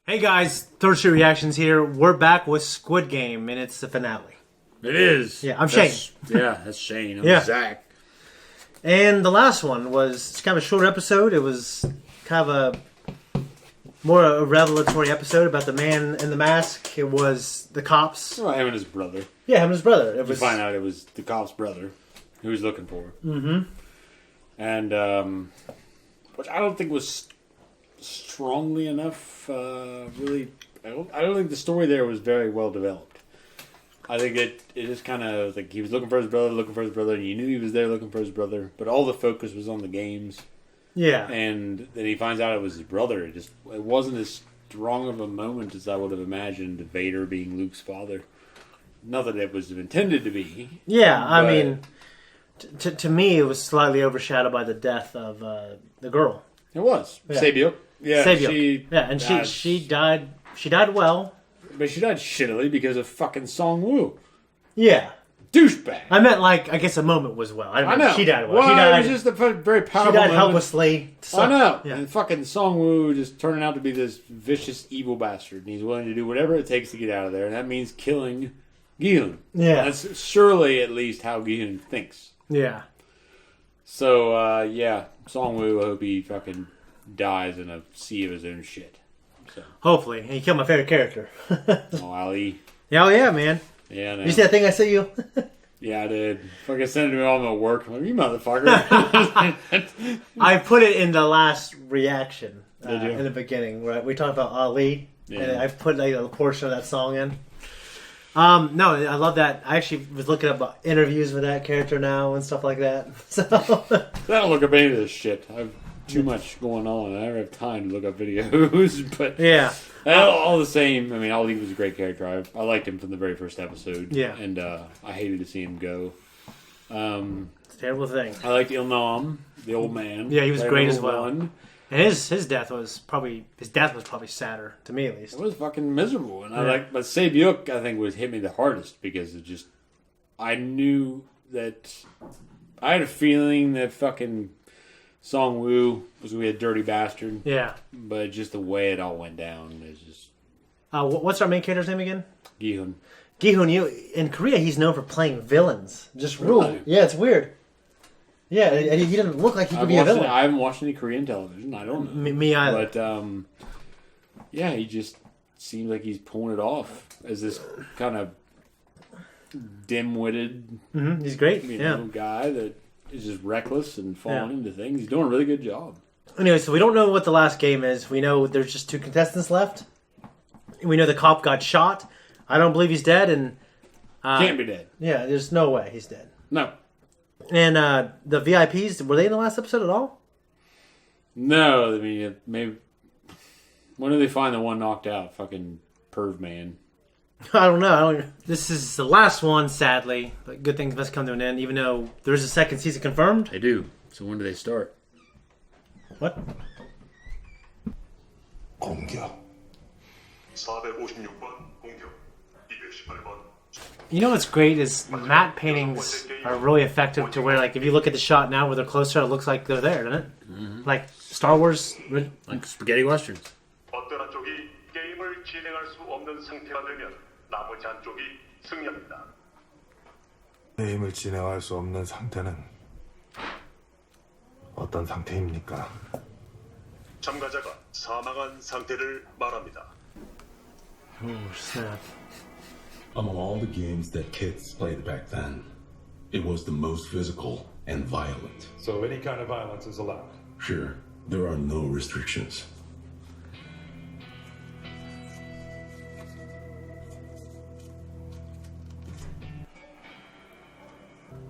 Hey guys, Third Street Reactions here. We're back with Squid Game, and it's the finale. It is. Yeah, I'm Shane. Yeah, that's Shane. I'm Zakk. And the last one was kind of a short episode. It was kind of a revelatory episode about the man in the mask. It was the cops. Well, him and his brother. Yeah, him and his brother. You find out it was the cop's brother who he was looking for. Mm-hmm. And, which I don't think was strongly enough, really. I don't think the story there was very well developed. I think it just kind of like he was looking for his brother, and you knew he was there looking for his brother, but all the focus was on the games. Yeah. And then he finds out it was his brother. It wasn't as strong of a moment as I would have imagined Vader being Luke's father. Not that it was intended to be. Yeah, I mean, to me, it was slightly overshadowed by the death of the girl. It was. Yeah. Sabyuk. Yeah, Sabyuk. She died. She died well. But she died shittily because of fucking Song Woo. Yeah. Douchebag. I meant, like, I guess a moment was well. I know. She died well. Well, she died, it was just a very powerful She died moment. helplessly. I know. Yeah. And fucking Song Woo just turning out to be this vicious, evil bastard. And he's willing to do whatever it takes to get out of there. And that means killing Gi-hun. Yeah. That's surely at least how Gi-hun thinks. Yeah. So, yeah. Song Woo, I hope he fucking dies in a sea of his own shit. So. Hopefully. And he killed my favorite character. Oh, Ali. Oh, yeah, man. Yeah, no. You see that thing I sent you? Yeah, I did. Fucking send it to me all my work. I'm like, you motherfucker. I put it in the last reaction Did you? In the beginning. Where we talked about Ali. Yeah. And I put like a portion of that song in. No, I love that. I actually was looking up interviews with that character now and stuff like that. So I don't look up any of this shit. I have too much going on. I never have time to look up videos. But yeah. All the same, I mean, Ali was a great character. I liked him from the very first episode. Yeah. And I hated to see him go. It's a terrible thing. I liked Il Nam, the old man. Yeah, he was great as well. One. And his death was probably sadder, to me at least. It was fucking miserable. And Yeah. but Sabyuk, I think, hit me the hardest because it just, I knew that, I had a feeling that fucking Song Woo was going to be a dirty bastard. Yeah. But just the way it all went down is just... What's our main character's name again? Gi-hun. Gi-hun. In Korea, he's known for playing villains. Just really? Really? Yeah, it's weird. Yeah, and he didn't look like he could be a villain. I haven't watched any Korean television. I don't know. Me either. But, yeah, he just seems like he's pulling it off as this kind of dim-witted He's great. guy that is just reckless and falling into things. He's doing a really good job. Anyway, so we don't know what the last game is. We know there's just 2 contestants left. We know the cop got shot. I don't believe he's dead, and Can't be dead. yeah, there's no way he's dead. No. And the VIPs, were they in the last episode at all? No, I mean, maybe... When do they find the one knocked out? Fucking perv man. I don't know. This is the last one, sadly. But good things must come to an end, even though there is a second season confirmed. They do. So when do they start? What? 공격 456번 공격 218번 You know what's great is matte paintings are really effective to where, like, if you look at the shot now where they're closer, it looks like they're there, doesn't it? Mm-hmm. Like Star Wars. Like spaghetti westerns. 어떤 한쪽이 게임을 진행할 수 없는 상태가 되면 나머지 한쪽이 승리합니다. 게임을 진행할 수 없는 상태는 어떤 상태입니까? 참가자가 사망한 상태를 말합니다. Oh, snap. Among all the games that kids played back then, it was the most physical and violent. So any kind of violence is allowed? Sure, there are no restrictions.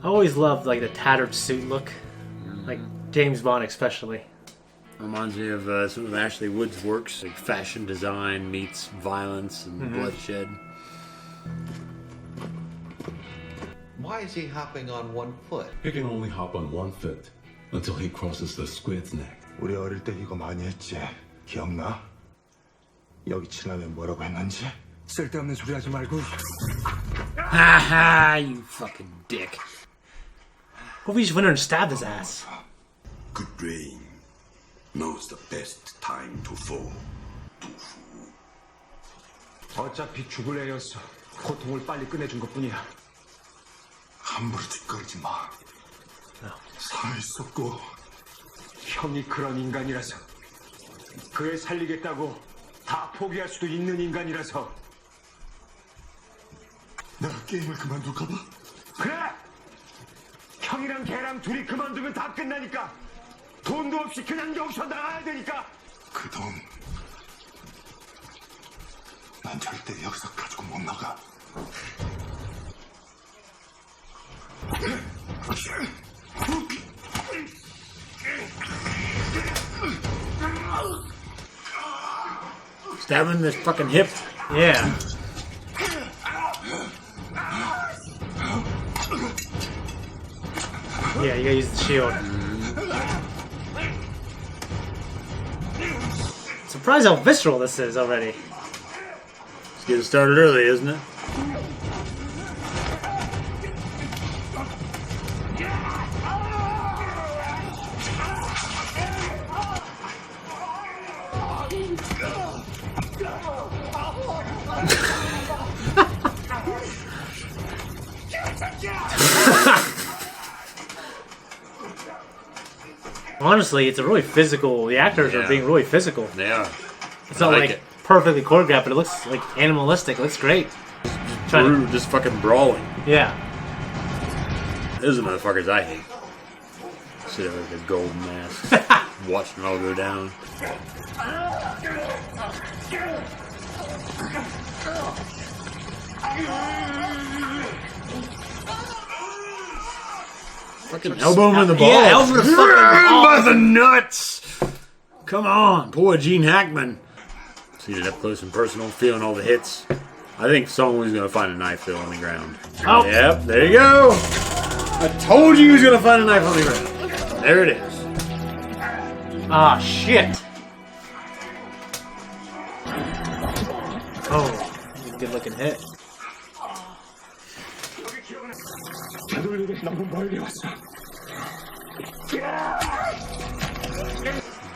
I always loved, like, the tattered suit look. Like James Bond especially. Reminds me of some of Ashley Wood's works, like fashion design meets violence and bloodshed. Why is he hopping on one foot? He can only hop on one foot until he crosses the squid's neck. 우리 어릴 때 이거 많이 했지. 기억나? 여기 지나면 뭐라고 했는지? 쓸데없는 소리 하지 말고. Haha, you fucking dick. What if we just went in and stabbed his ass? Good brain knows the best time to fall. 어차피 죽을 애였어. 고통을 빨리 끝내준 것뿐이야. 함부로 짓거리지 마. 살아있었고. 형이 그런 인간이라서. 그 애 살리겠다고 다 포기할 수도 있는 인간이라서. 내가 게임을 그만둘까 봐? 그래! 형이랑 걔랑 둘이 그만두면 다 끝나니까. 돈도 없이 그냥 여기서 나가야 되니까. 그 돈, 난 절대 여기서 가지고 못 나가. Stab him in this fucking hip. Yeah. Yeah, you gotta use the shield. Surprised how visceral this is already. Let's get it started early, isn't it? Honestly, it's a really physical. The actors are being really physical. They are. It's not like perfectly choreographed, but it looks like animalistic. It looks great. Just fucking brawling. Yeah. Those are the motherfuckers I hate. Sit there with a gold mask, watching it all go down. Fucking elbow him in the balls. Yeah, elbow the fucking by the nuts. Come on, poor Gene Hackman. Seen it up close and personal, feeling all the hits. I think Songwoo's gonna find a knife though on the ground. Oh. Yep, there you go. I told you he was gonna find a knife on the ground. There it is. Ah, shit. Oh, good looking hit.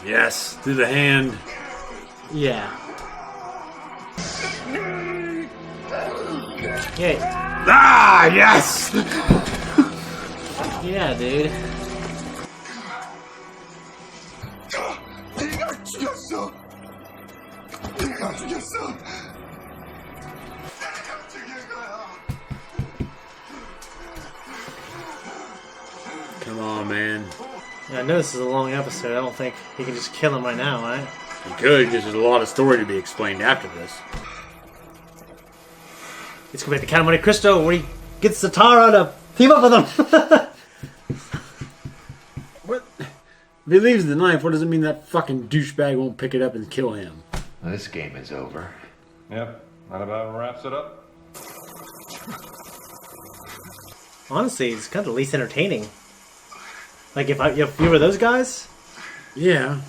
Yes, through the hand. Yeah. Yeah. Ah, yes! Yeah, dude. 네가 죽였어. 네가 죽였어. 내가 죽인 거야. Come on, man. Yeah, I know this is a long episode. I don't think he can just kill him right now, right? You could, because there's a lot of story to be explained after this. Let's go back to Count of Monte Cristo where he gets the Tara to team up with him. What? If he leaves the knife, what does it mean that fucking douchebag won't pick it up and kill him? This game is over. Yep, that about wraps it up. Honestly, it's kind of the least entertaining. Like, if you were those guys? Yeah.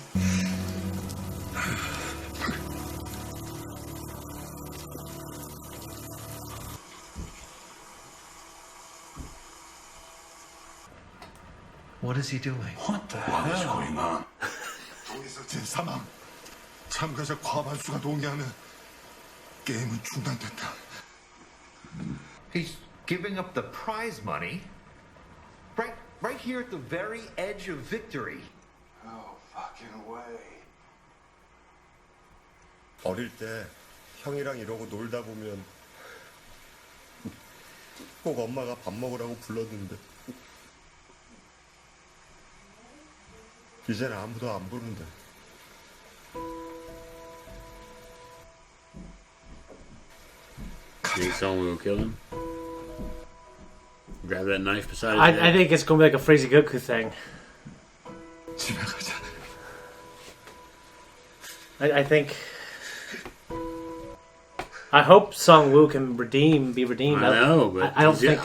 What is he doing? What the hell? going on? 동의서 제3항 참가자 과반수가 동의하면 게임은 중단된다. He's giving up the prize money. Right here at the very edge of victory. No fucking way. 어릴 때 형이랑 이러고 놀다 보면 꼭 엄마가 밥 먹으라고 불렀는데 이제는 아무도 안 부른대. Think someone will kill him? Grab that knife beside his I head? think it's going to be like a Freezy Goku thing. 집에 가자. I think... I hope Song Woo can be redeemed. I know, but I don't think...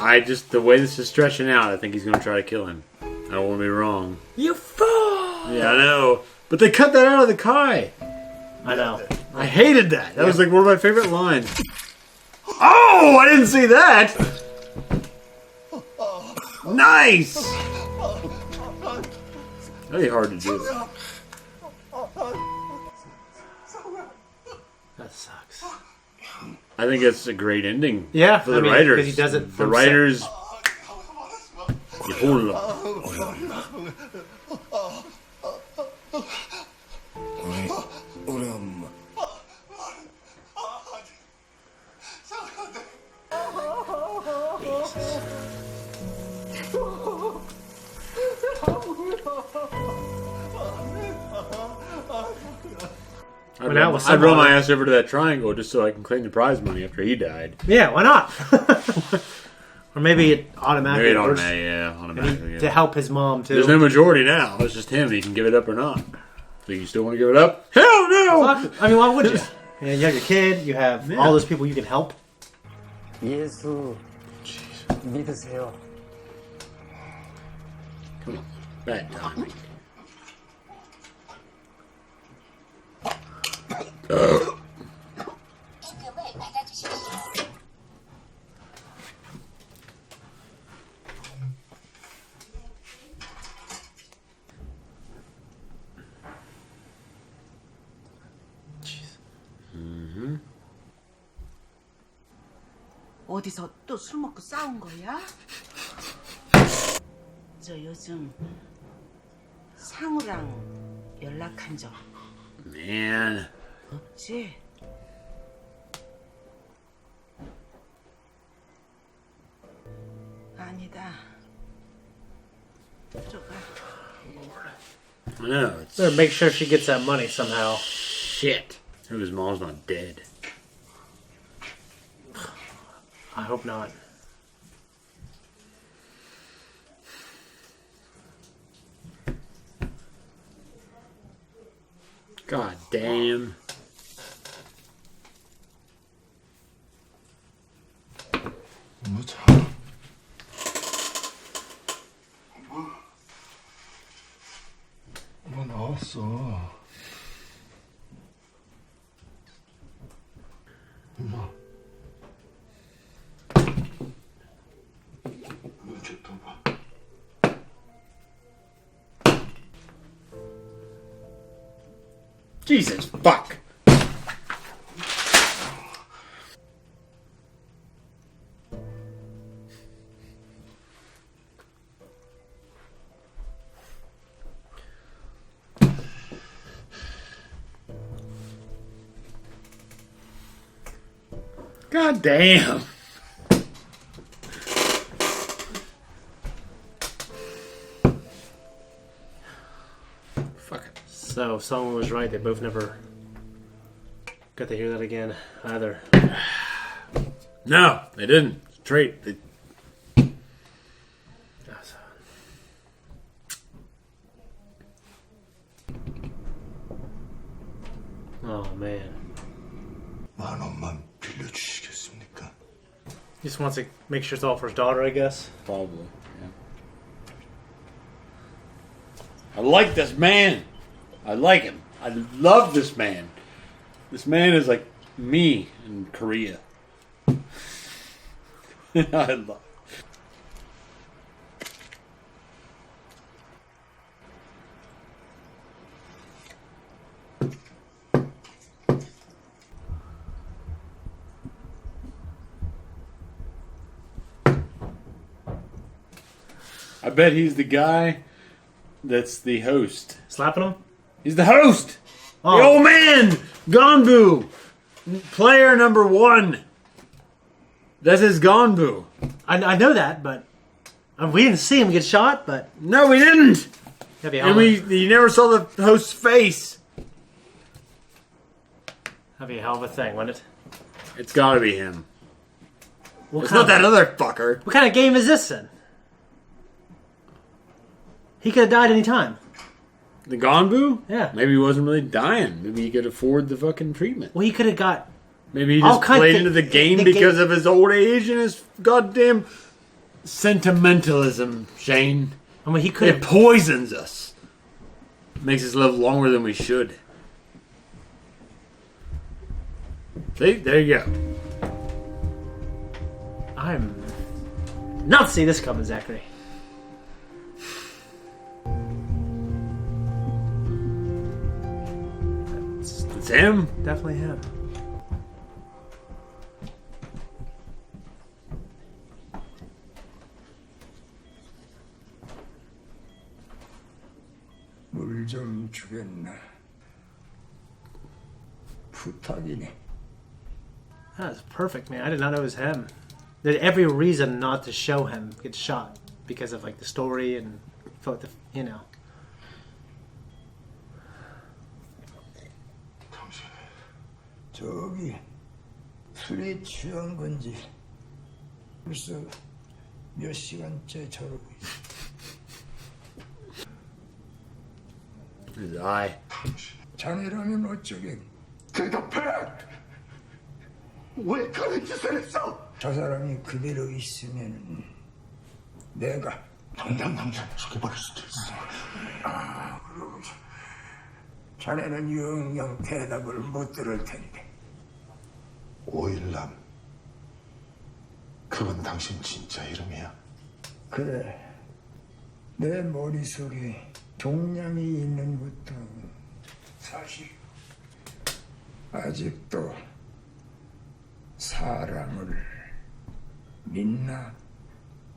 the way this is stretching out, I think he's going to try to kill him. I don't want to be wrong. You fool! Yeah, I know. But they cut that out of the Kai. I know. I hated that. That was like one of my favorite lines. Oh, I didn't see that. Nice. Really hard to do. That sucks. I think it's a great ending. Yeah, for the I mean, writers. because he does it The from writers. 우리 엄마. I'd roll my ass over to that triangle just so I can claim the prize money after he died. Yeah, why not? Or maybe it automatically Maybe it works. automatically. To help his mom, too. There's no majority now. It's just him. He can give it up or not. So you still want to give it up? Hell no! I mean, why would you? You have your kid, you have all those people you can help. 예수 믿으세요. Come on. Bad timing. 어디서 또 술 먹고 싸운 거야? 저 요즘 상우랑 연락한 적 Man. 없지? 아니다. 들어가. I know. It's Better make sure she gets that money somehow. shit. Hope his mom's not dead. I hope not. God damn. 엄마 자. 엄마 나왔어. 엄마. 눈좀 떠봐. Jesus fuck. God damn. Fuck it. So, someone was right. They both never got to hear that again either. No, they didn't. Straight. They... Oh, man. 만 원만 빌려주시겠습니까? He just wants to make sure it's all for his daughter, I guess. Probably, yeah. I like this man. I like him. I love this man. This man is like me in Korea. I love. I bet he's the guy that's the host. Slapping him? He's the host! Oh. The old man! Gonbu! Player number 1. That's his Gonbu. I know that, but we didn't see him get shot, but... No, we didn't! And you never saw the host's face. That'd be a hell of a thing, wouldn't it? It's gotta be him. What It's kind not that other fucker. What kind of game is this then? He could have died any time. The Gonbu? Yeah. Maybe he wasn't really dying. Maybe he could afford the fucking treatment. Well, he could have got... Maybe he all just kinds played of- into the game the because game- of his old age and his goddamn sentimentalism, Shane. I mean, he could It have... poisons us. Makes us live longer than we should. See? There you go. I'm... not see this coming, Zachary. It's him. Definitely him. 물 좀 주겠나? 부탁이네. That's perfect, man. I did not know it was him. There's every reason not to show him get shot because of like the story and you know. 저기 술에 취한 건지 벌써 몇 시간째 저러고 있어. His eye. 자네라면 어쩌겠? 대답해! 왜 그런 짓을 했어? 저 사람이 그대로 있으면 내가 당장 죽여버릴 수도 있어. 그러고 자네는 영영 대답을 못 들을 텐데. 오일남. 그건 당신 진짜 이름이야? 그래. 내 머릿속에 동량이 있는 것도 사실. 아직도 사람을 믿나?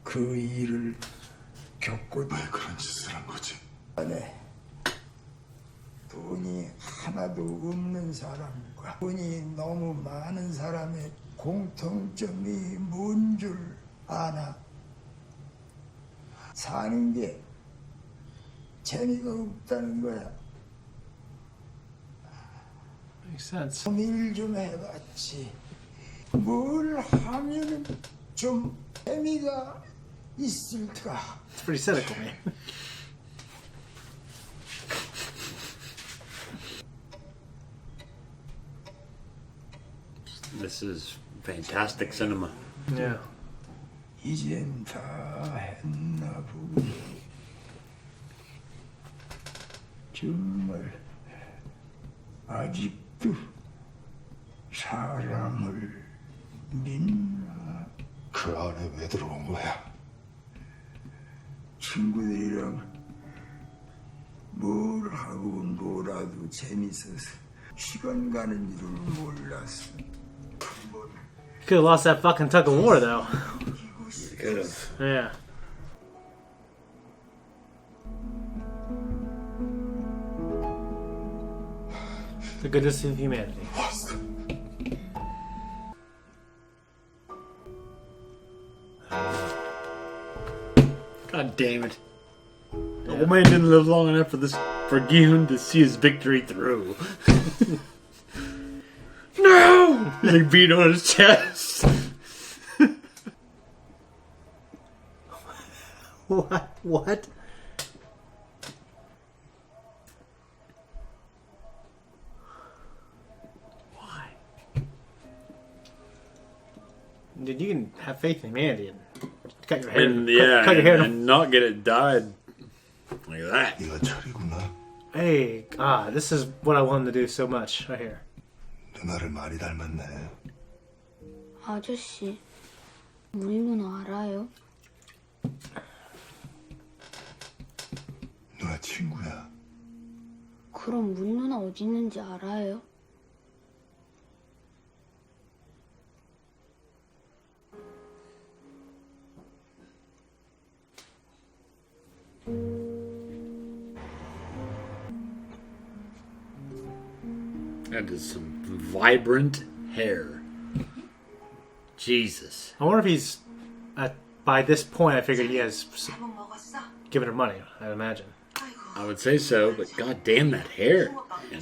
그 일을 겪고도. 왜 그런 짓을 한 거지? 네. 돈이 하나도 없는 사람과 돈이 너무 많은 사람의 공통점이 뭔 줄 아나? 사는 게 재미가 없다는 거야. Makes sense. 고민을 좀 해봤지. 뭘 하면 좀 재미가 있을까? It's pretty cynical, man. This is fantastic cinema. Yeah. 이젠 다 했나 보고. 정말 아직도 사람을 믿나? 그 안에 왜 들어온 거야? 친구들이랑 뭘 하고 놀아도 재밌어서 시간 가는 줄을 몰랐어. Could have lost that fucking tug of war, though. Could have. Yeah. The goodness of humanity. God damn it. The old man didn't live long enough for Gihun to see his victory through. No! He beat on his chest. What? What? Why? Dude, you can have faith in humanity and cut your hair. And yeah, cut your hair. and not get it dyed like that. 네가 철이구나. Hey, this is what I wanted to do so much right here. 누나를 많이 닮았네. 아저씨, 우리 누나 알아요? 누나 친구야. 그럼 우리 누나 어디 있는지 알아요? That is some vibrant hair. Jesus. I wonder if he's by this point. I figured he has 밥은 먹었어? given her money. I'd imagine. I would say so, but god damn that hair. Man.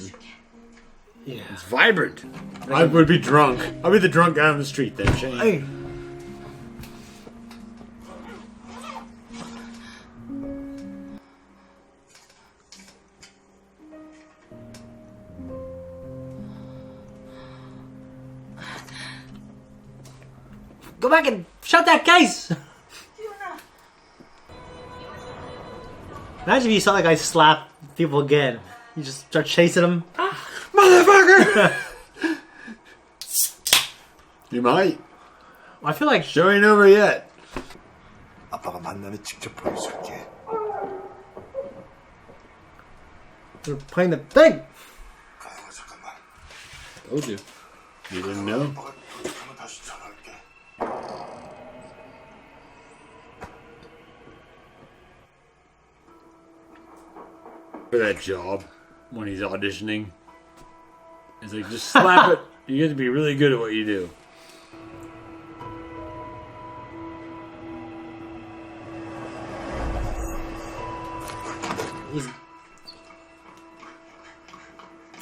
Yeah. It's vibrant. I would be drunk. I'd be the drunk guy on the street then, Shane. Hey. Go back and shut that case! Imagine if you saw that guy slap people again. You just start chasing them. Motherfucker! You might. I feel like Show ain't over yet. 아빠가 만나면 직접 보여줄게. they're playing the thing. 가영아 잠깐만. Told you. You didn't know? 아빠가 도착하면 다시 전화할게. for that job when he's auditioning. It's like, just slap it. You have to be really good at what you do.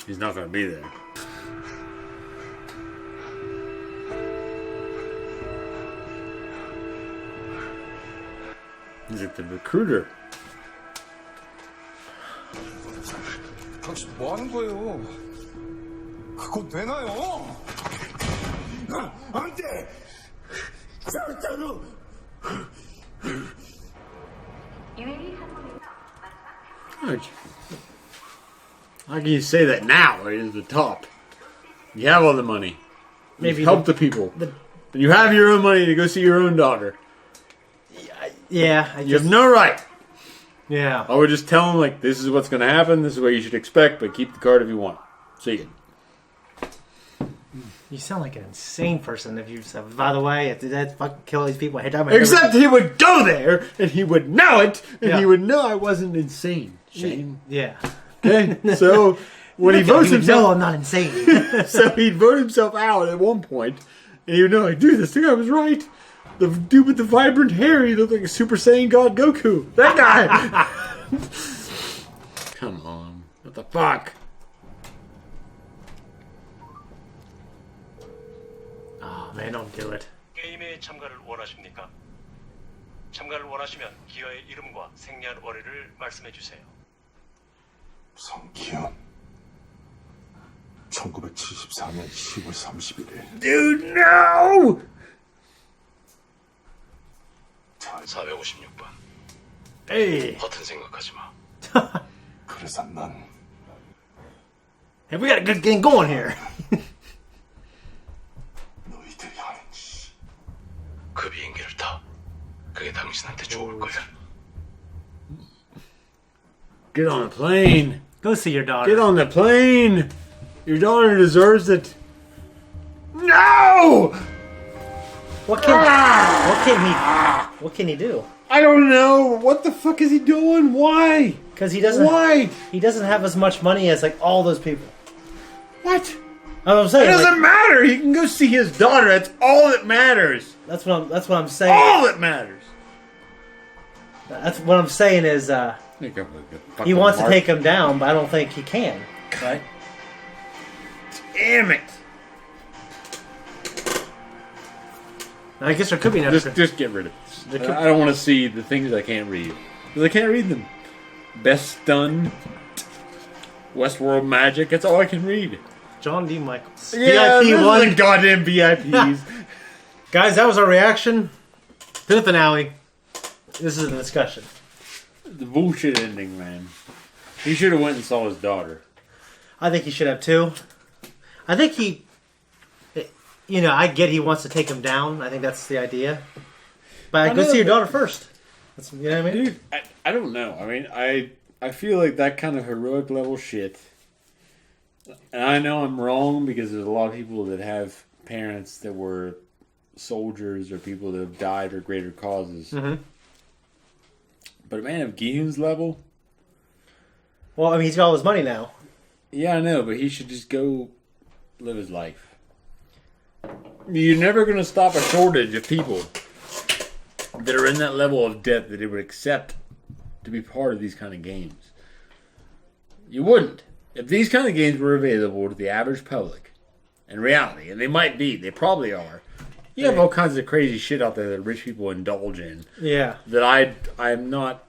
He's not going to be there. He's like the recruiter. 당신 뭐 하는 거예요? 그거 되나요? 안 돼! 절대로! How can you say that now? Right at the top. You have all the money. Maybe you help the people. And you have your own money to go see your own daughter. Yeah. You have no right. Yeah. I would just tell him, like, this is what's going to happen. This is what you should expect. But keep the card if you want. See you. You sound like an insane person if you said, by the way, if that fucking kill these people, Except he would go there, and he would know it, and he would know I wasn't insane, Shane. Yeah. Okay? So, when he votes himself... No, I'm not insane. So he'd vote himself out at one point, and he would know, like, dude, this thing I was right. The dude with the vibrant hair, he looked like a Super Saiyan God Goku. That guy! Come on. What the fuck? Oh, man, don't do it. 게임에 참가를 원하십니까? 참가를 원하시면 기아의 이름과 생년월일을 말씀해 주세요. 성기현 1974년 10월 31일 Dude, no! 456번. Hey. 허튼 생각하지 마. 그래서 난 Hey, we got a good game going here. 너희들이 하는 짓 그 비행기를 타. 그게 당신한테 좋을 거야. Get on the plane. Go see your daughter. Get on the plane. Your daughter deserves it. No! What can he do? I don't know. What the fuck is he doing? Why? Because he doesn't. Why? He doesn't have as much money as like all those people. What? I'm saying, it doesn't matter. He can go see his daughter. That's all that matters. That's what I'm saying. All that matters. That's what I'm saying is he wants to take him down, but I don't think he can. Right? Damn it. I guess there could be another. Just get rid of it. I don't want to see the things I can't read. Because I can't read them. Best Stun, Westworld Magic, that's all I can read. John D. Michaels. Yeah, VIP 1. the goddamn VIPs. Guys, that was our reaction to the finale. This is a discussion. The bullshit ending, man. He should have went and saw his daughter. I think he should have too. I think he... You know, I get he wants to take him down. I think that's the idea. But go see your daughter first. That's, you know what I mean? Dude, I don't know. I mean, I feel like that kind of heroic level shit. And I know I'm wrong because there's a lot of people that have parents that were soldiers or people that have died for greater causes. Mm-hmm. But a man of Gihun's level... Well, I mean, he's got all his money now. Yeah, I know, but he should just go live his life. You're never going to stop a shortage of people that are in that level of debt that they would accept to be part of these kind of games. You wouldn't. If these kind of games were available to the average public, in reality, and they might be, they probably are, you have all kinds of crazy shit out there that rich people indulge in. Yeah. That I'm not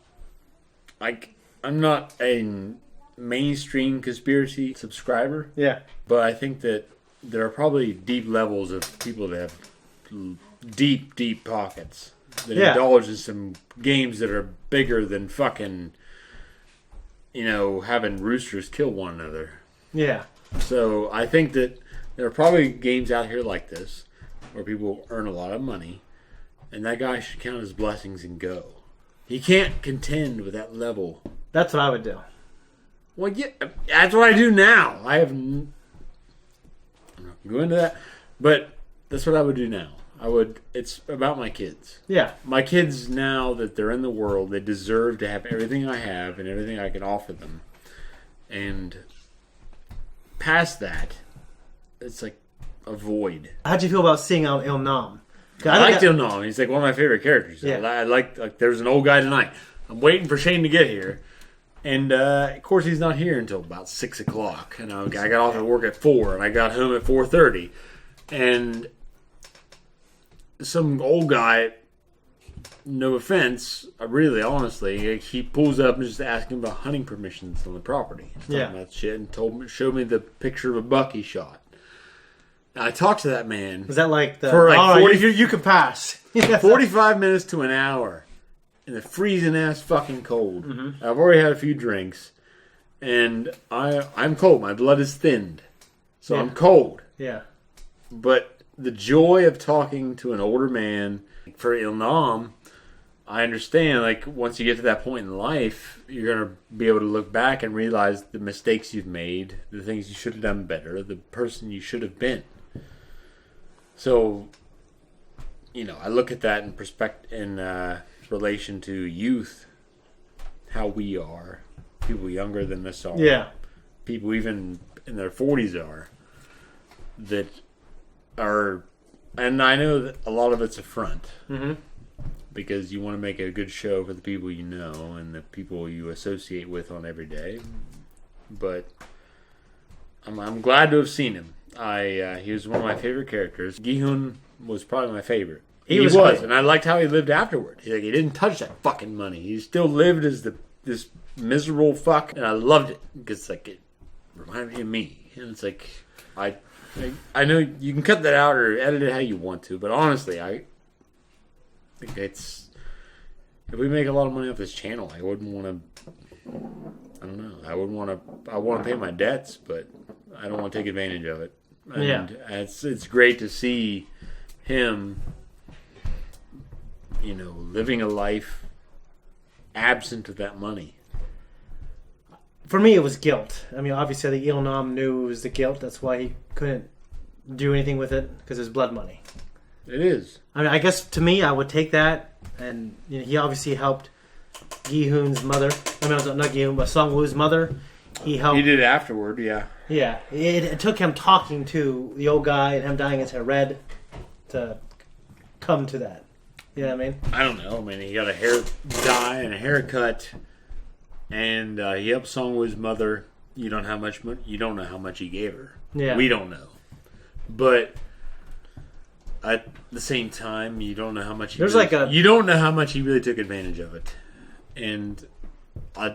a mainstream conspiracy subscriber. Yeah. But I think that there are probably deep levels of people that have deep, deep pockets that indulge in some games that are bigger than fucking, having roosters kill one another. Yeah. So I think that there are probably games out here like this where people earn a lot of money, and that guy should count his blessings and go. He can't contend with that level. That's what I would do. Well, yeah, that's what I do now. I'm not going to go into that, but that's what I would do now. It's about my kids. Yeah. My kids, now that they're in the world, they deserve to have everything I have and everything I can offer them. And past that, it's like a void. How'd you feel about seeing Il Nam? I liked Il Nam. He's like one of my favorite characters. Yeah. I like there's an old guy tonight. I'm waiting for Shane to get here. And, of course, he's not here until about 6 o'clock. And I got off at work at 4, and I got home at 4:30. And some old guy, no offense, really, honestly, he pulls up and just asking about hunting permissions on the property. Yeah. That shit, and showed me the picture of a buck he shot. And I talked to that man. Was that like the... For like 40, you could pass. 45 minutes to an hour. In the freezing ass fucking cold. Mm-hmm. I've already had a few drinks, and I'm cold. My blood is thinned, so Yeah. I'm cold. Yeah. But the joy of talking to an older man for Il Nam, I understand. Like once you get to that point in life, you're gonna be able to look back and realize the mistakes you've made, the things you should have done better, the person you should have been. So, I look at that in relation to youth, how we are, people younger than us are, people even in their 40s that are, and I know that a lot of it's a front, because you want to make a good show for the people you know and the people you associate with on every day. But I'm glad to have seen him. He was one of my favorite characters. Gi-hun was probably my favorite. He was, and I liked how he lived afterward. He didn't touch that fucking money. He still lived as this miserable fuck, and I loved it because it reminded me of me. And it's like I know you can cut that out or edit it how you want to, but honestly, I think if we make a lot of money off this channel, I wouldn't want to. I don't know. I want to pay my debts, but I don't want to take advantage of it. And it's great to see him. Living a life absent of that money. For me, it was guilt. I mean, obviously, the Il Nam knew it was the guilt. That's why he couldn't do anything with it, because it's blood money. It is. I mean, I guess to me, I would take that, and he obviously helped Gi-hun's mother. I mean, not Gi-hun, but Song-woo's mother. He helped. He did it afterward, yeah. Yeah. It took him talking to the old guy and him dying into red to come to that. You know what I mean? I don't know. I mean, he got a hair dye and a haircut, and he helped Song-woo's mother. You don't know how much he gave her. Yeah. We don't know. But at the same time, you don't know how much you don't know how much he really took advantage of it. And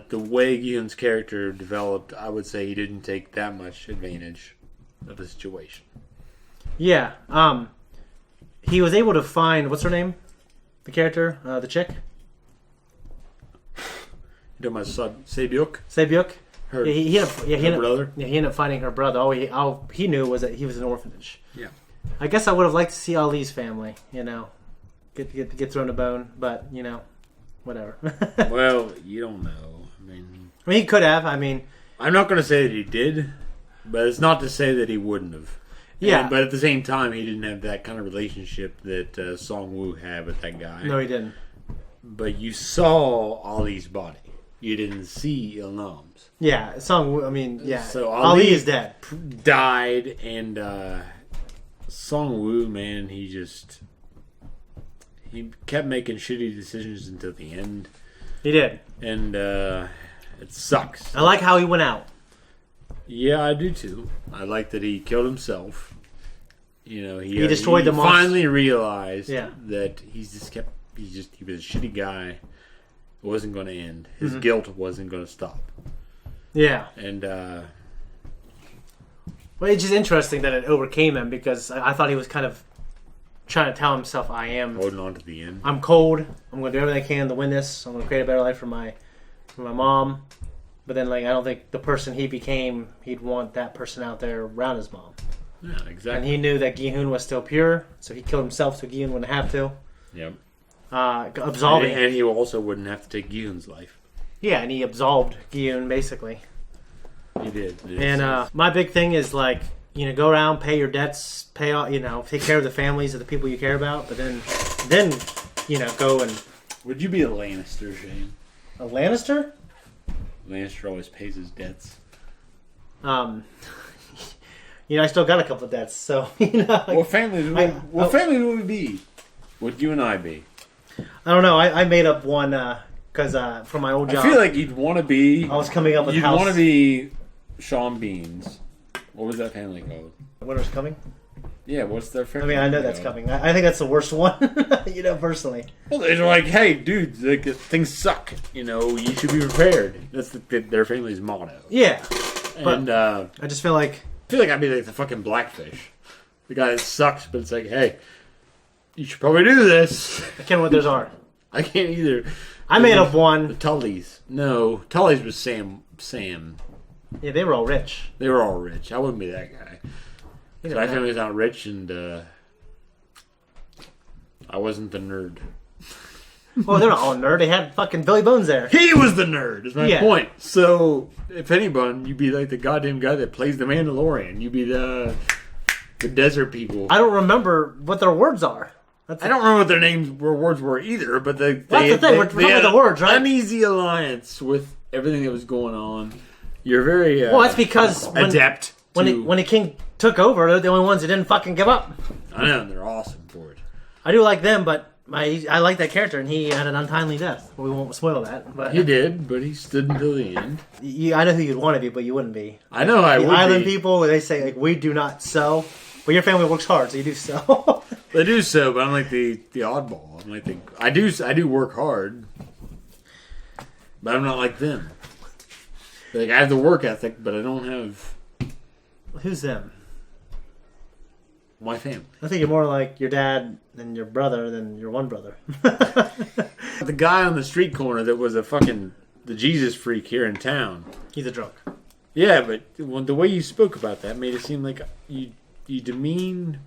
the way Gi-hun's character developed, I would say he didn't take that much advantage of the situation. Yeah. He was able to find, what's her name? The character? The chick? You talking about Se-byuk? Se-byuk? Her brother? Yeah, he ended up finding her brother. All he knew was that he was an orphanage. Yeah. I guess I would have liked to see Ali's family, get thrown a bone, but, whatever. Well, you don't know. I mean, he could have. I mean, I'm not going to say that he did, but it's not to say that he wouldn't have. Yeah. But at the same time, he didn't have that kind of relationship that Song-woo had with that guy. No, he didn't. But you saw Ali's body. You didn't see Il Nam's. Yeah, Song-woo, I mean, yeah. So Ali is dead. Died, and Song-woo, man, he kept making shitty decisions until the end. He did. And it sucks. I like how he went out. Yeah, I do too. I like that he killed himself. He destroyed the monster. Finally realized that he was a shitty guy. It wasn't going to end. His guilt wasn't going to stop. Yeah. And well, it's just interesting that it overcame him, because I thought he was kind of trying to tell himself, I am holding on to the end. I'm cold. I'm going to do everything I can to win this. I'm going to create a better life for my mom. But then, I don't think the person he became, he'd want that person out there around his mom. Yeah, exactly. And he knew that Gi-hun was still pure, so he killed himself so Gi-hun wouldn't have to. Yep. Absolving. And he also wouldn't have to take Gi-hun's life. Yeah, and he absolved Gi-hun, basically. He did. And my big thing is, go around, pay your debts, pay all, take care of the families of the people you care about, but then go and... Would you be a Lannister, Shane? A Lannister? Lannister always pays his debts. I still got a couple of debts, so What family would we be? Would you and I be? I don't know. I made up one because from my old job. I feel like you'd want to be. I was coming up with. You'd want to be Sean Bean's. What was that family called? Winter's Coming. Yeah, what's their family? I know that's coming. I think that's the worst one. Personally. Well, they're like, hey, dude, like, things suck. You should be prepared. That's their family's motto. Yeah, and I just feel like I'd be like the fucking Blackfish, the guy that sucks. But it's like, hey, you should probably do this. I can't know what those are. I can't either. I made up one. The Tullys. No, Tullys was Sam. Yeah, they were all rich. They were all rich. I wouldn't be that guy. So my family's not rich, and I wasn't the nerd. Well, they're not all nerd. They had fucking Billy Bones there. He was the nerd, is my point. So, if anyone, you'd be like the goddamn guy that plays the Mandalorian. You'd be the desert people. I don't remember what their words are. I don't remember what their words were either, but that's the thing. We're talking about the words, right? Uneasy alliance with everything that was going on. You're very well. That's because adept. When the king took over, they're the only ones that didn't fucking give up. I know, and they're awesome for it. I do like them, but I like that character, and he had an untimely death. We won't spoil that. But he did, but he stood until the end. I know who you'd want to be, but you wouldn't be. I know I would. Island people, they say like we do not sew, but your family works hard, so you do sew. They do so, but I'm like the oddball. I'm like I do work hard, but I'm not like them. Like I have the work ethic, but I don't have. Who's them? My family. I think you're more like your dad and your brother than your one brother. The guy on the street corner that was the Jesus freak here in town. He's a drunk. Yeah, but the way you spoke about that made it seem like you demean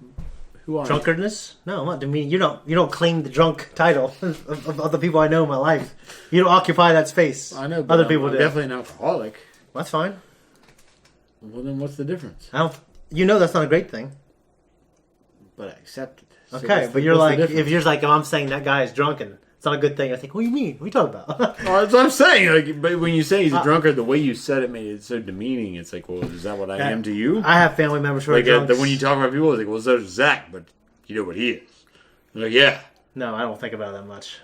who I am. Drunkardness? No, I'm not demeaning. You don't claim the drunk title of the people I know in my life. You don't occupy that space. I know, but other people do. Definitely an alcoholic. Well, that's fine. Well, then what's the difference? That's not a great thing. But I accept it. Okay, but you're like, if you're like, I'm saying that guy is drunken, it's not a good thing. I think, what do you mean? What are you talking about? Well, that's what I'm saying. Like, but when you say he's a drunkard, the way you said it made it so demeaning. It's like, well, is that what I am to you? I have family members who are drunks. When you talk about people, it's like, well, so does Zakk, but you know what he is. They're like, yeah. No, I don't think about it that much.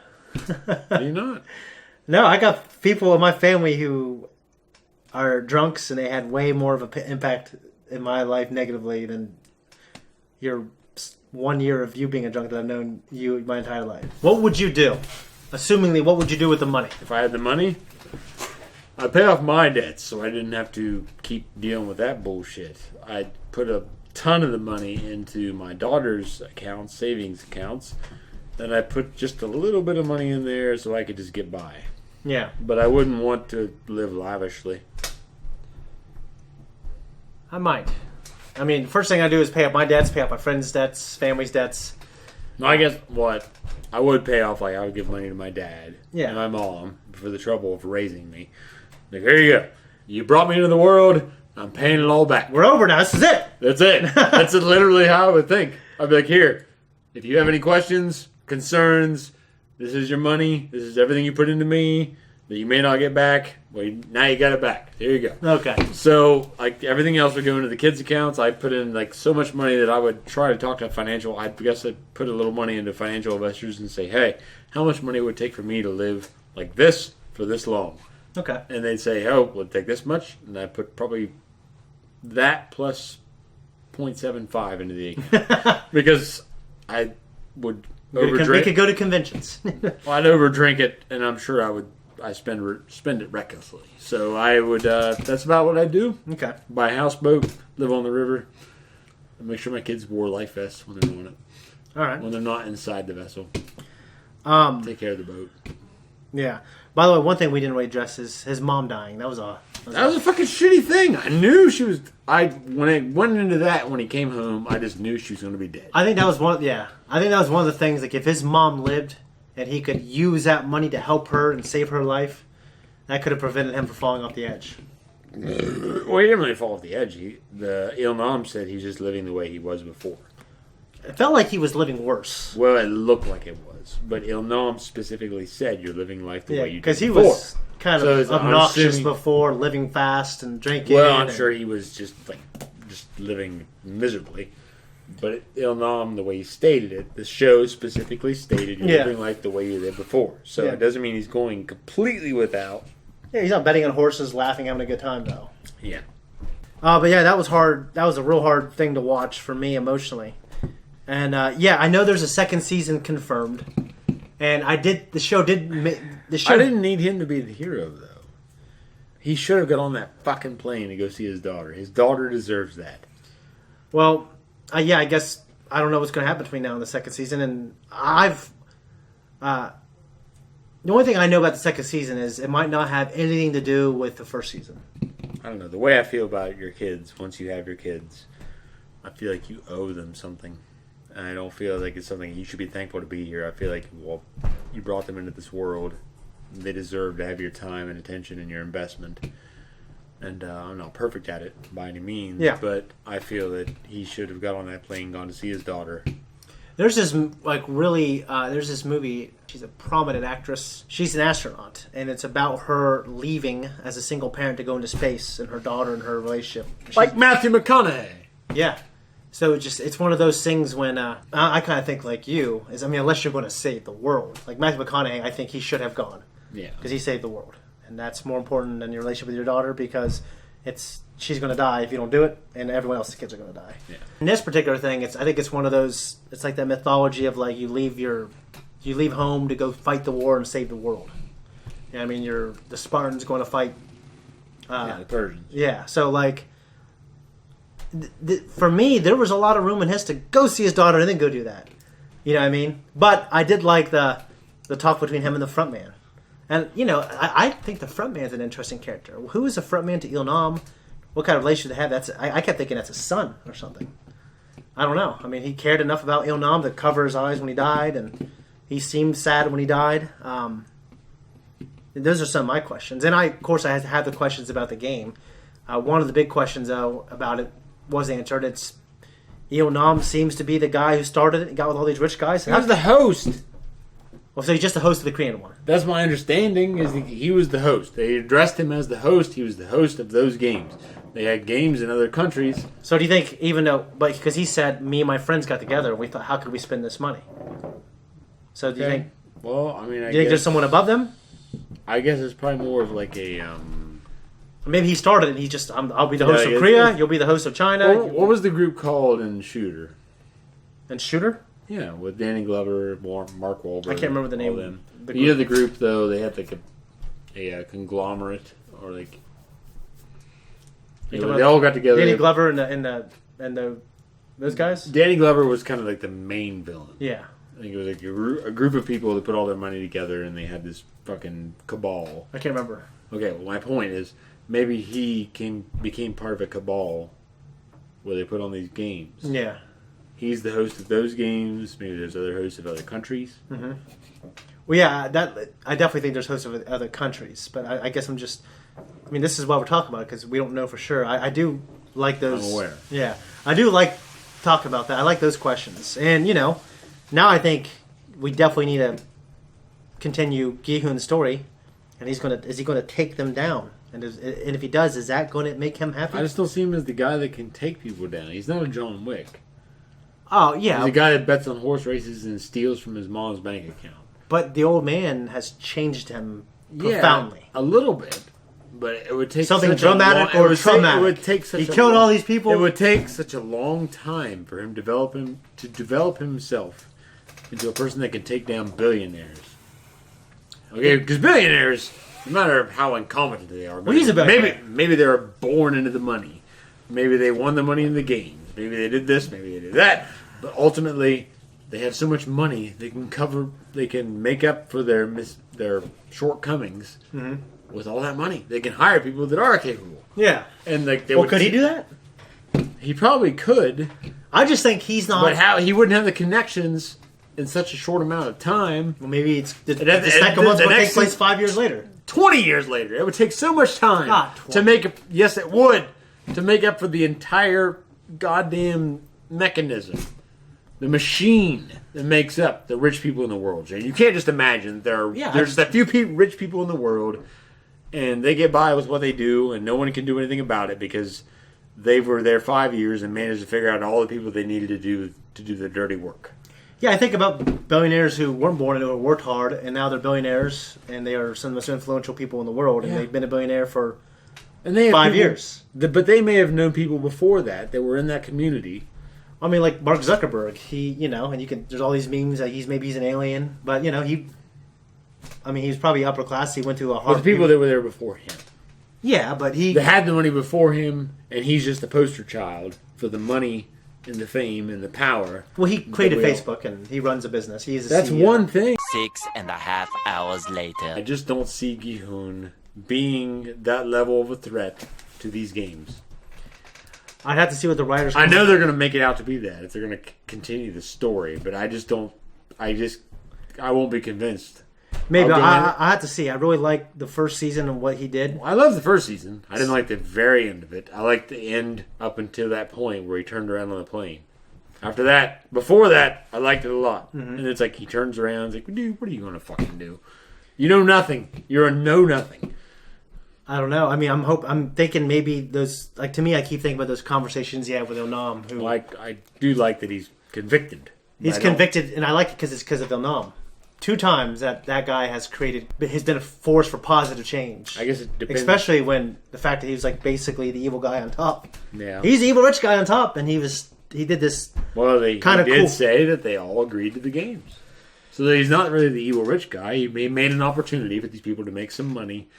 Do you not? No, I got people in my family who are drunks, and they had way more of an impact in my life negatively than your 1 year of you being a drunk that I've known you my entire life. What would you do? Assumingly, what would you do with the money? If I had the money, I'd pay off my debts so I didn't have to keep dealing with that bullshit. I'd put a ton of the money into my daughter's accounts, savings accounts. Then I put just a little bit of money in there so I could just get by. Yeah. But I wouldn't want to live lavishly. I might. I mean, first thing I do is pay off my debts, pay off my friends' debts, family's debts. No, I guess what I would pay off, like I would give money to my dad and my mom for the trouble of raising me. Like, here you go. You brought me into the world. I'm paying it all back. We're over now. This is it. That's it. That's literally how I would think. I'd be like, here, if you have any questions, concerns, this is your money. This is everything you put into me that you may not get back. Well, now you got it back. There you go. Okay. So, like, everything else would go into the kids' accounts. I put in, like, so much money that I would try to talk to financial. I guess I'd put a little money into financial investors and say, hey, how much money would it take for me to live like this for this long? Okay. And they'd say, oh, well, it'd take this much. And I put probably that plus 0.75 into the account. Because I would overdrink. We could go to conventions. Well, I'd overdrink it, and I'm sure I spend it recklessly. So I would. That's about what I do. Okay. Buy a houseboat, live on the river, and make sure my kids wore life vests when they're doing it. All right. When they're not inside the vessel. Take care of the boat. Yeah. By the way, one thing we didn't really address is his mom dying. That was a fucking shitty thing. I knew she was. When I went into that when he came home, I just knew she was going to be dead. I think that was one. Yeah. I think that was one of the things. Like, if his mom lived, and he could use that money to help her and save her life, that could have prevented him from falling off the edge. Well, he didn't really fall off the edge. The Ilnam said he's just living the way he was before. It felt like he was living worse. Well, it looked like it was. But Ilnam specifically said you're living life the way you did before. Because he was kind So of I'm obnoxious assuming- before, living fast and drinking. Well, I'm and- sure he was just living miserably. But Il Nam, the way he stated it, the show specifically stated you're living like the way you did before. So it doesn't mean he's going completely without. Yeah, he's not betting on horses, laughing, having a good time though. Yeah. But yeah, that was hard. That was a real hard thing to watch for me emotionally. And yeah, I know there's a second season confirmed. And the show did. I didn't need him to be the hero though. He should have got on that fucking plane to go see his daughter. His daughter deserves that. Well, yeah, I guess I don't know what's going to happen between now and the second season. And the only thing I know about the second season is it might not have anything to do with the first season. I don't know. The way I feel about your kids, once you have your kids, I feel like you owe them something. And I don't feel like it's something you should be thankful to be here. I feel like, well, you brought them into this world. They deserve to have your time and attention and your investment. And I'm not perfect at it by any means. Yeah. But I feel that he should have got on that plane, gone to see his daughter. There's this there's this movie. She's a prominent actress. She's an astronaut, and it's about her leaving as a single parent to go into space, and her daughter and her relationship. Like Matthew McConaughey. Yeah. So it's one of those things when I kind of think like you is, I mean, unless you're going to save the world, like Matthew McConaughey, I think he should have gone. Yeah. Because he saved the world, and that's more important than your relationship with your daughter because she's going to die if you don't do it, and everyone else's kids are going to die. Yeah. In this particular thing, I think it's one of those. It's like that mythology of like you leave home to go fight the war and save the world. Yeah, I mean, the Spartans going to fight. The Persians. Yeah, so like. For me, there was a lot of room in his to go see his daughter and then go do that. You know what I mean? But I did like the talk between him and the frontman. And, you know, I think the frontman's an interesting character. Who is the frontman to Il Nam? What kind of relationship they have? I kept thinking that's a son or something. I don't know. I mean, he cared enough about Il Nam to cover his eyes when he died, and he seemed sad when he died. Those are some of my questions. And of course, I had the questions about the game. One of the big questions, though, about it was answered. It's Il Nam seems to be the guy who started it and got with all these rich guys. He was the host. Well, so he's just the host of the Korean one. That's my understanding, is that he was the host. They addressed him as the host. He was the host of those games. They had games in other countries. So do you think, because he said, me and my friends got together, and we thought, how could we spend this money? So do you think... Well, I mean, do you think there's someone above them? I guess it's probably more of like a... Maybe he started it and he's just, I'll be the host of Korea, you'll be the host of China. What was the group called in Shooter? In Shooter? Yeah, with Danny Glover, Mark Wahlberg. I can't remember the name of them. the The group, though, they had like a conglomerate, or like... they all got together. Danny Glover and those guys? Danny Glover was kind of like the main villain. Yeah. I think it was like a group of people that put all their money together and they had this fucking cabal. I can't remember. Okay, well, my point is, maybe he became part of a cabal where they put on these games. Yeah. He's the host of those games. Maybe there's other hosts of other countries. Mm-hmm. Well, yeah, I definitely think there's hosts of other countries, but I guess I'm just... I mean, this is why we're talking about it, because we don't know for sure. I do like those... I'm aware. Yeah. I do like talking about that. I like those questions. And, you know, now I think we definitely need to continue Gi-hoon's story, and is he going to take them down? And if he does, is that going to make him happy? I just don't see him as the guy that can take people down. He's not a John Wick. Oh, yeah. He's a guy that bets on horse races and steals from his mom's bank account. But the old man has changed him profoundly. Yeah, a little bit. But it would take something such dramatic a long, or traumatic. It would take such he killed all these people. It would take such a long time for him to develop himself into a person that can take down billionaires. Okay, because billionaires, no matter how incompetent they are, maybe they were born into the money. Maybe they won the money in the games. Maybe they did this. Maybe they did that. But ultimately, they have so much money they can make up for their shortcomings with all that money. They can hire people that are capable. Yeah, and like, could he do that? He probably could. I just think he's not. But he wouldn't have the connections in such a short amount of time. Well, maybe the second one's going to take place 5 years later. 20 years later. It would take so much time to make up. Yes, it would. To make up for the entire goddamn mechanism. The machine that makes up the rich people in the world, Jay. You can't just imagine there's a few rich people in the world, and they get by with what they do, and no one can do anything about it because they were there 5 years and managed to figure out all the people they needed to do the dirty work. Yeah, I think about billionaires who weren't born into it, worked hard, and now they're billionaires, and they are some of the most influential people in the world, and they've been a billionaire for and they 5 years. But they may have known people before that were in that community. I mean, like Mark Zuckerberg, and there's all these memes that he's an alien, but he's probably upper class. He went to a hard. But the people that were there before him. Yeah, but they had the money before him, and he's just the poster child for the money and the fame and the power. Well, he created Facebook, and he runs a business. That's CEO. One thing. 6.5 hours later. I just don't see Gi-hun being that level of a threat to these games. I'd have to see what the writers... I know they're going to make it out to be that. If they're going to continue the story, but I just don't... I won't be convinced. Maybe. I have to see. I really like the first season and what he did. I love the first season. I didn't like the very end of it. I liked the end up until that point where he turned around on the plane. Before that, I liked it a lot. Mm-hmm. And it's like he turns around and is like, dude, what are you going to fucking do? You know nothing. You're a know-nothing. I don't know. I mean, I'm thinking maybe those... Like, to me, I keep thinking about those conversations he had with Il-nam. Who, I do like that he's convicted. He's convicted, and I like it because of Il-nam. 2 times that guy has been a force for positive change. I guess it depends. Especially when the fact that he was like basically the evil guy on top. Yeah. He's the evil rich guy on top, and he did this. Well, he did say that they all agreed to the games. So that he's not really the evil rich guy. He made an opportunity for these people to make some money,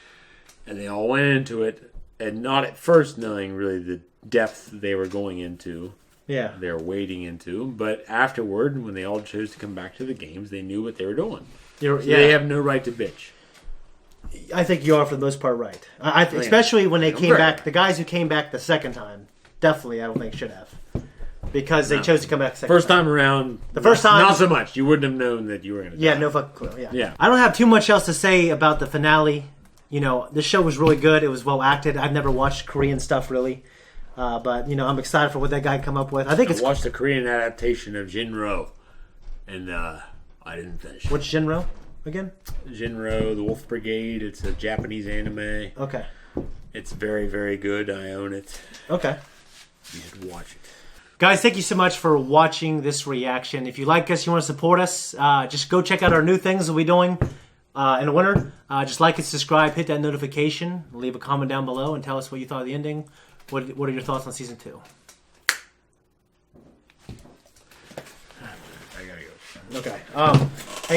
and they all went into it, and not at first knowing really the depth they were going into. Yeah. They're wading into, but afterward, when they all chose to come back to the games, they knew what they were doing. They have no right to bitch. I think you are for the most part right. Especially when they came back. The guys who came back the second time, definitely I don't think should have. Because they chose to come back the second first time around. The first time. Not so much. You wouldn't have known that you were going to die. Yeah, no fucking clue. Yeah. I don't have too much else to say about the finale. This show was really good. It was well acted. I've never watched Korean stuff really. But I'm excited for what that guy come up with. I watched the Korean adaptation of Jinro, and I didn't finish. What's Jinro again? Jinro, the Wolf Brigade. It's a Japanese anime. Okay. It's very, very good. I own it. Okay. You should watch it. Guys, thank you so much for watching this reaction. If you like us, you want to support us, just go check out our new things we'll be doing in the winter. Just like and subscribe, hit that notification, leave a comment down below, and tell us what you thought of the ending. What are your thoughts on season 2? I gotta go. Okay.